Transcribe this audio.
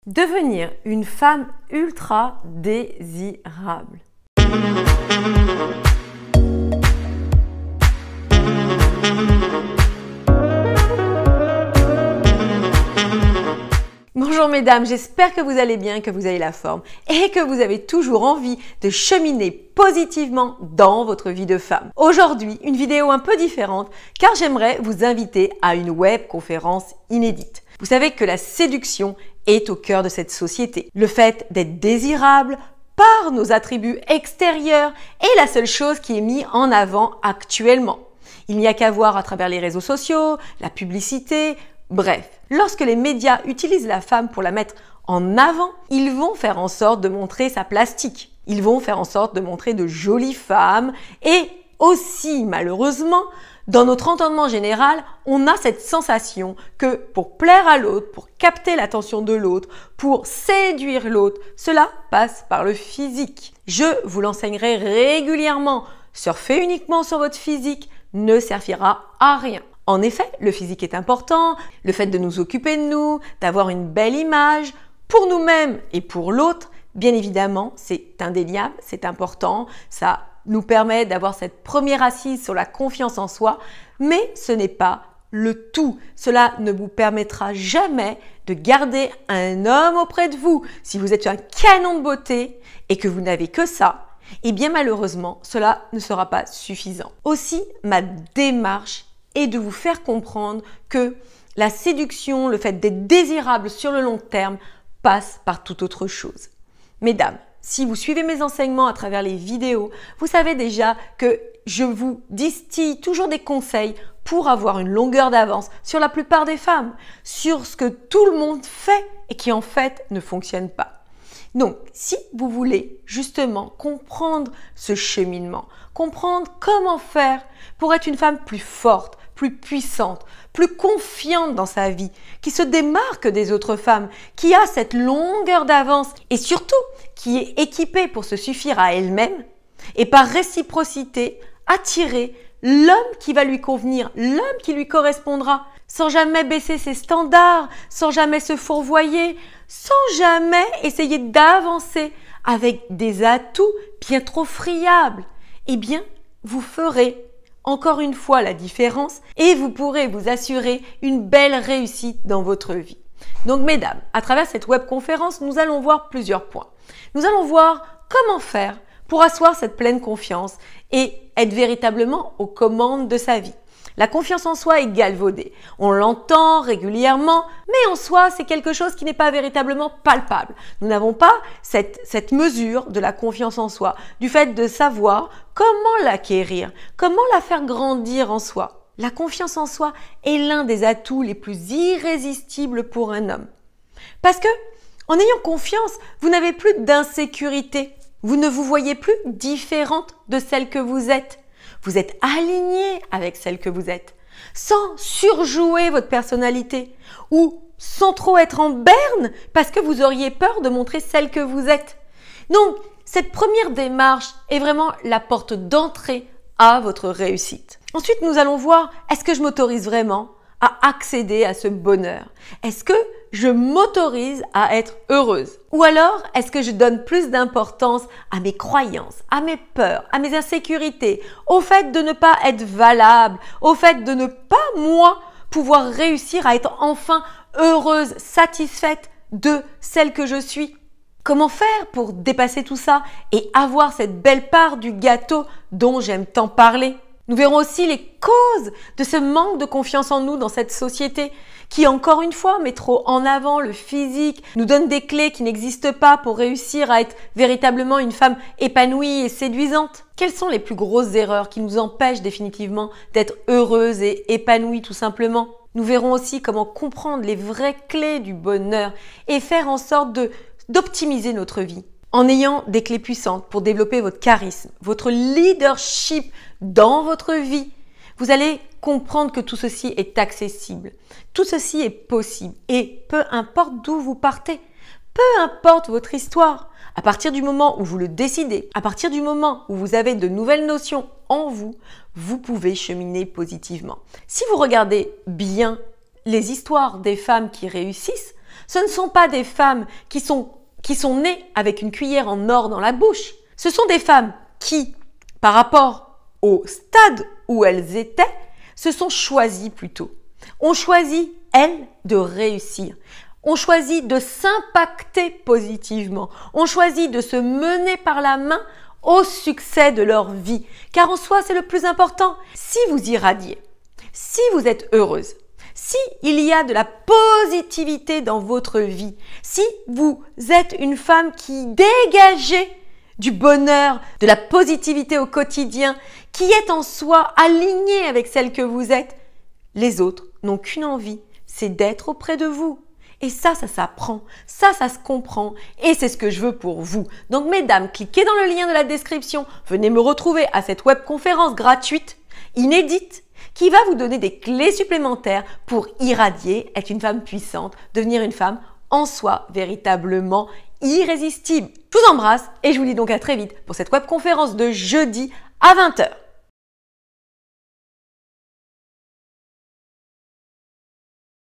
Devenir une femme ultra désirable. Bonjour mesdames, j'espère que vous allez bien, que vous avez la forme et que vous avez toujours envie de cheminer positivement dans votre vie de femme. Aujourd'hui, une vidéo un peu différente car j'aimerais vous inviter à une web conférence inédite. Vous savez que la séduction est au cœur de cette société. Le fait d'être désirable par nos attributs extérieurs est la seule chose qui est mise en avant actuellement. Il n'y a qu'à voir à travers les réseaux sociaux, la publicité, bref. Lorsque les médias utilisent la femme pour la mettre en avant, ils vont faire en sorte de montrer sa plastique. Ils vont faire en sorte de montrer de jolies femmes et aussi, malheureusement, dans notre entendement général, on a cette sensation que pour plaire à l'autre, pour capter l'attention de l'autre, pour séduire l'autre, cela passe par le physique. Je vous l'enseignerai régulièrement. Surfer uniquement sur votre physique ne servira à rien. En effet, le physique est important, le fait de nous occuper de nous, d'avoir une belle image, pour nous-mêmes et pour l'autre, bien évidemment, c'est indéniable, c'est important, ça nous permet d'avoir cette première assise sur la confiance en soi, mais ce n'est pas le tout. Cela ne vous permettra jamais de garder un homme auprès de vous. Si vous êtes un canon de beauté et que vous n'avez que ça, eh bien malheureusement, cela ne sera pas suffisant. Aussi, ma démarche est de vous faire comprendre que la séduction, le fait d'être désirable sur le long terme, passe par toute autre chose. Mesdames, si vous suivez mes enseignements à travers les vidéos, vous savez déjà que je vous distille toujours des conseils pour avoir une longueur d'avance sur la plupart des femmes, sur ce que tout le monde fait et qui en fait ne fonctionne pas. Donc, si vous voulez justement comprendre ce cheminement, comprendre comment faire pour être une femme plus forte, plus puissante, plus confiante dans sa vie, qui se démarque des autres femmes, qui a cette longueur d'avance et surtout qui est équipée pour se suffire à elle-même et par réciprocité attirer l'homme qui va lui convenir, l'homme qui lui correspondra, sans jamais baisser ses standards, sans jamais se fourvoyer, sans jamais essayer d'avancer avec des atouts bien trop friables. Eh bien, vous ferez encore une fois la différence et vous pourrez vous assurer une belle réussite dans votre vie. Donc mesdames, à travers cette webconférence, nous allons voir plusieurs points. Nous allons voir comment faire pour asseoir cette pleine confiance et être véritablement aux commandes de sa vie. La confiance en soi est galvaudée. On l'entend régulièrement, mais en soi, c'est quelque chose qui n'est pas véritablement palpable. Nous n'avons pas cette mesure de la confiance en soi, du fait de savoir comment l'acquérir, comment la faire grandir en soi. La confiance en soi est l'un des atouts les plus irrésistibles pour un homme. Parce que, en ayant confiance, vous n'avez plus d'insécurité. Vous ne vous voyez plus différente de celle que vous êtes. Vous êtes aligné avec celle que vous êtes, sans surjouer votre personnalité ou sans trop être en berne parce que vous auriez peur de montrer celle que vous êtes. Donc, cette première démarche est vraiment la porte d'entrée à votre réussite. Ensuite, nous allons voir, est-ce que je m'autorise vraiment à accéder à ce bonheur? Est-ce que je m'autorise à être heureuse? Ou alors, est-ce que je donne plus d'importance à mes croyances, à mes peurs, à mes insécurités, au fait de ne pas être valable, au fait de ne pas, moi, pouvoir réussir à être enfin heureuse, satisfaite de celle que je suis? Comment faire pour dépasser tout ça et avoir cette belle part du gâteau dont j'aime tant parler? Nous verrons aussi les causes de ce manque de confiance en nous dans cette société qui, encore une fois, met trop en avant le physique, nous donne des clés qui n'existent pas pour réussir à être véritablement une femme épanouie et séduisante. Quelles sont les plus grosses erreurs qui nous empêchent définitivement d'être heureuses et épanouies tout simplement? Nous verrons aussi comment comprendre les vraies clés du bonheur et faire en sorte d'optimiser notre vie. En ayant des clés puissantes pour développer votre charisme, votre leadership dans votre vie, vous allez comprendre que tout ceci est accessible. Tout ceci est possible et peu importe d'où vous partez, peu importe votre histoire, à partir du moment où vous le décidez, à partir du moment où vous avez de nouvelles notions en vous, vous pouvez cheminer positivement. Si vous regardez bien les histoires des femmes qui réussissent, Ce ne sont pas des femmes qui sont nées avec une cuillère en or dans la bouche. Ce sont des femmes qui, par rapport au stade où elles étaient, se sont choisies plutôt. On choisit, elles, de réussir. On choisit de s'impacter positivement. On choisit de se mener par la main au succès de leur vie. Car en soi, c'est le plus important. Si vous irradiez, si vous êtes heureuse, si il y a de la positivité dans votre vie, si vous êtes une femme qui dégagez du bonheur, de la positivité au quotidien, qui est en soi alignée avec celle que vous êtes, les autres n'ont qu'une envie, c'est d'être auprès de vous. Et ça s'apprend, ça se comprend et c'est ce que je veux pour vous. Donc mesdames, cliquez dans le lien de la description, venez me retrouver à cette webconférence gratuite, inédite, qui va vous donner des clés supplémentaires pour irradier, être une femme puissante, devenir une femme en soi véritablement irrésistible. Je vous embrasse et je vous dis donc à très vite pour cette webconférence de jeudi à 20h.